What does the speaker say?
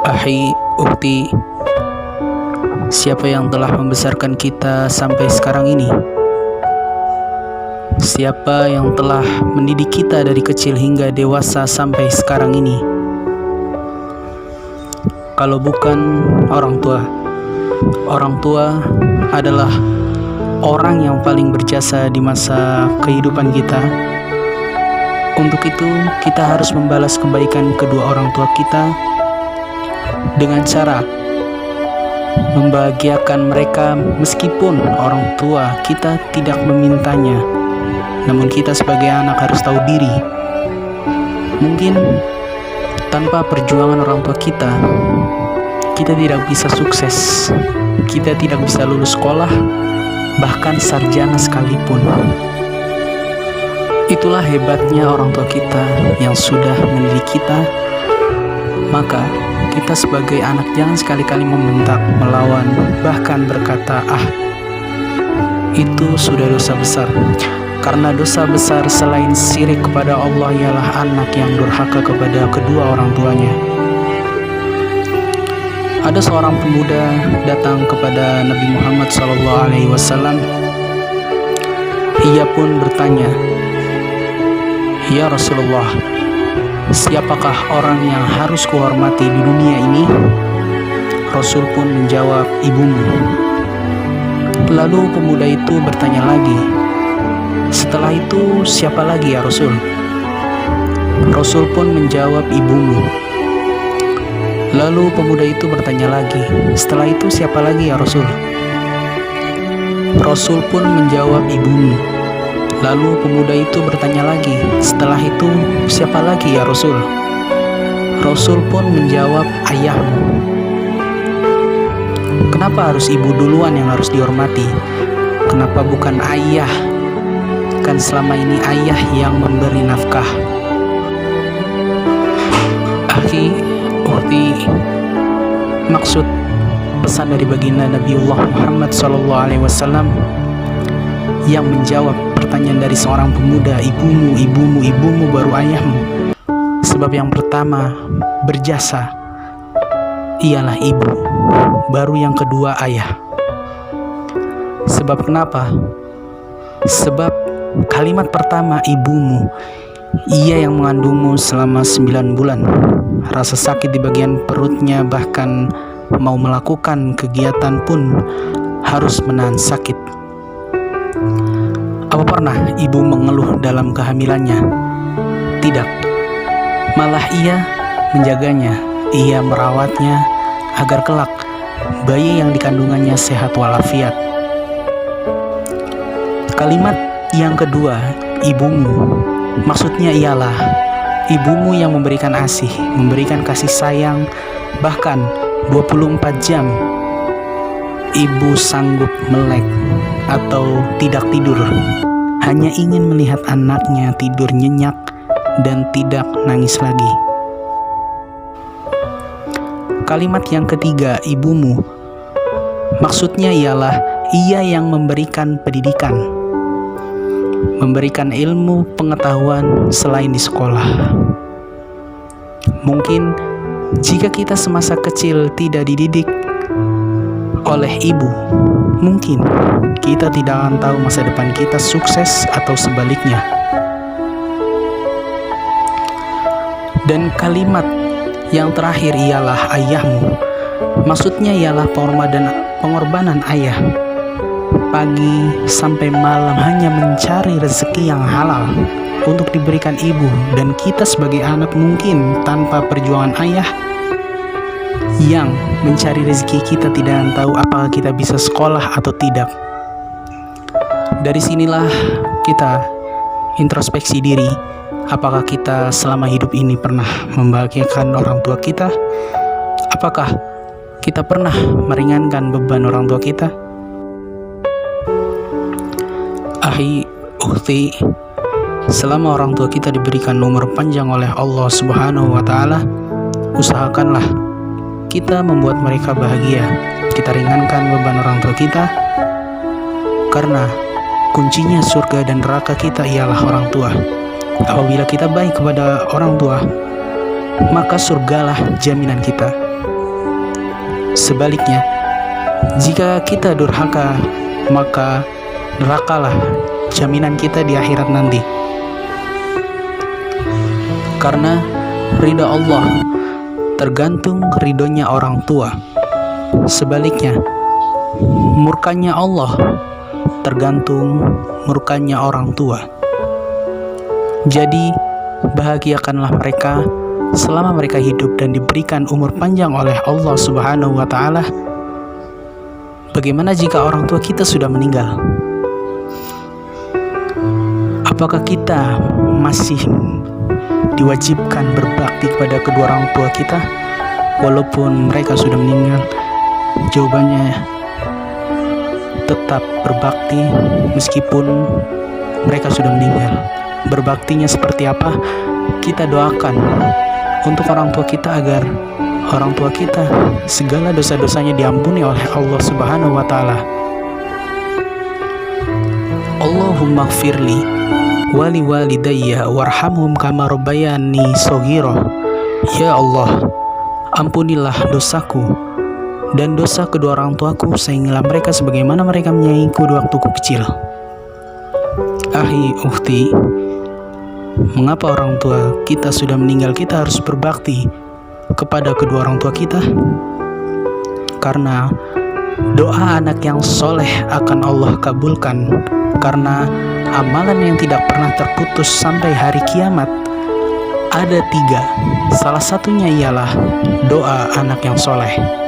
Ahi, ukti, siapa yang telah membesarkan kita sampai sekarang ini? Siapa yang telah mendidik kita dari kecil hingga dewasa sampai sekarang ini? Kalau bukan orang tua. Orang tua adalah orang yang paling berjasa di masa kehidupan kita. Untuk itu, kita harus membalas kebaikan kedua orang tua kita dengan cara membahagiakan mereka meskipun orang tua kita tidak memintanya. Namun kita sebagai anak harus tahu diri. Mungkin tanpa perjuangan orang tua kita tidak bisa sukses. Kita tidak bisa lulus sekolah, bahkan sarjana sekalipun. Itulah hebatnya orang tua kita yang sudah mendidik kita. Maka kita sebagai anak jangan sekali-kali membentak, melawan, bahkan berkata, itu sudah dosa besar. Karena dosa besar selain syirik kepada Allah ialah anak yang durhaka kepada kedua orang tuanya. Ada seorang pemuda datang kepada Nabi Muhammad SAW. Ia pun bertanya, "Ya Rasulullah, siapakah orang yang harus kuhormati di dunia ini?" Rasul pun menjawab, "Ibumu." Lalu pemuda itu bertanya lagi, "Setelah itu siapa lagi ya Rasul?" Rasul pun menjawab, "Ibumu." Lalu pemuda itu bertanya lagi, "Setelah itu siapa lagi ya Rasul?" Rasul pun menjawab, "Ibumu." Lalu pemuda itu bertanya lagi, "Setelah itu siapa lagi ya Rasul?" Rasul pun menjawab, "Ayahmu." Kenapa harus ibu duluan yang harus dihormati? Kenapa bukan ayah? Kan selama ini ayah yang memberi nafkah. Akhi, ukti, maksud pesan dari baginda Nabiullah Muhammad SAW yang menjawab pertanyaan dari seorang pemuda, "Ibumu, ibumu, ibumu baru ayahmu." Sebab yang pertama berjasa ialah ibu, baru yang kedua ayah. Sebab kenapa? Sebab kalimat pertama, "Ibumu", ia yang mengandungmu selama 9 bulan. Rasa sakit di bagian perutnya, bahkan mau melakukan kegiatan pun harus menahan sakit. Apa pernah ibu mengeluh dalam kehamilannya? Tidak. Malah ia menjaganya, ia merawatnya agar kelak bayi yang dikandungannya sehat walafiat. Kalimat yang kedua, "Ibumu", maksudnya ialah ibumu yang memberikan ASI, memberikan kasih sayang, bahkan 24 jam ibu sanggup melek atau tidak tidur, hanya ingin melihat anaknya tidur nyenyak dan tidak nangis lagi. Kalimat yang ketiga, "Ibumu", maksudnya ialah ia yang memberikan pendidikan, memberikan ilmu pengetahuan selain di sekolah. Mungkin jika kita semasa kecil tidak dididik oleh ibu, mungkin kita tidak akan tahu masa depan kita sukses atau sebaliknya. Dan kalimat yang terakhir ialah "ayahmu", maksudnya ialah pengorbanan ayah. Pagi sampai malam hanya mencari rezeki yang halal untuk diberikan ibu, dan kita sebagai anak mungkin tanpa perjuangan ayah yang mencari rezeki kita tidak akan tahu apakah kita bisa sekolah atau tidak. Dari sinilah kita introspeksi diri, apakah kita selama hidup ini pernah membahagiakan orang tua kita? Apakah kita pernah meringankan beban orang tua kita? Ahi, ukti, selama orang tua kita diberikan umur panjang oleh Allah Subhanahu wa Ta'ala, usahakanlah kita membuat mereka bahagia. Kita ringankan beban orang tua kita, karena kuncinya surga dan neraka kita ialah orang tua. Apabila kita baik kepada orang tua, maka surgalah jaminan kita. Sebaliknya, jika kita durhaka, maka nerakalah jaminan kita di akhirat nanti. Karena ridha Allah tergantung ridhonya orang tua. Sebaliknya, murkanya Allah tergantung murkanya orang tua. Jadi, bahagiakanlah mereka selama mereka hidup dan diberikan umur panjang oleh Allah Subhanahu wa Ta'ala. Bagaimana jika orang tua kita sudah meninggal? Apakah kita masih diwajibkan berbakti kepada kedua orang tua kita walaupun mereka sudah meninggal? Jawabannya, tetap berbakti meskipun mereka sudah meninggal. Berbaktinya seperti apa? Kita doakan untuk orang tua kita agar orang tua kita segala dosa-dosanya diampuni oleh Allah Subhanahu wa Ta'ala. Allahumma gfirli wali walidayya warhamhum kama rabbayani shaghira. Ya Allah, ampunilah dosaku dan dosa kedua orang tuaku sehingga mereka sebagaimana mereka menyayangiku di waktuku kecil. Ahi ukhti, mengapa orang tua kita sudah meninggal kita harus berbakti kepada kedua orang tua kita? Karena doa anak yang soleh akan Allah kabulkan. Karena amalan yang tidak pernah terputus sampai hari kiamat ada 3. Salah satunya ialah doa anak yang soleh.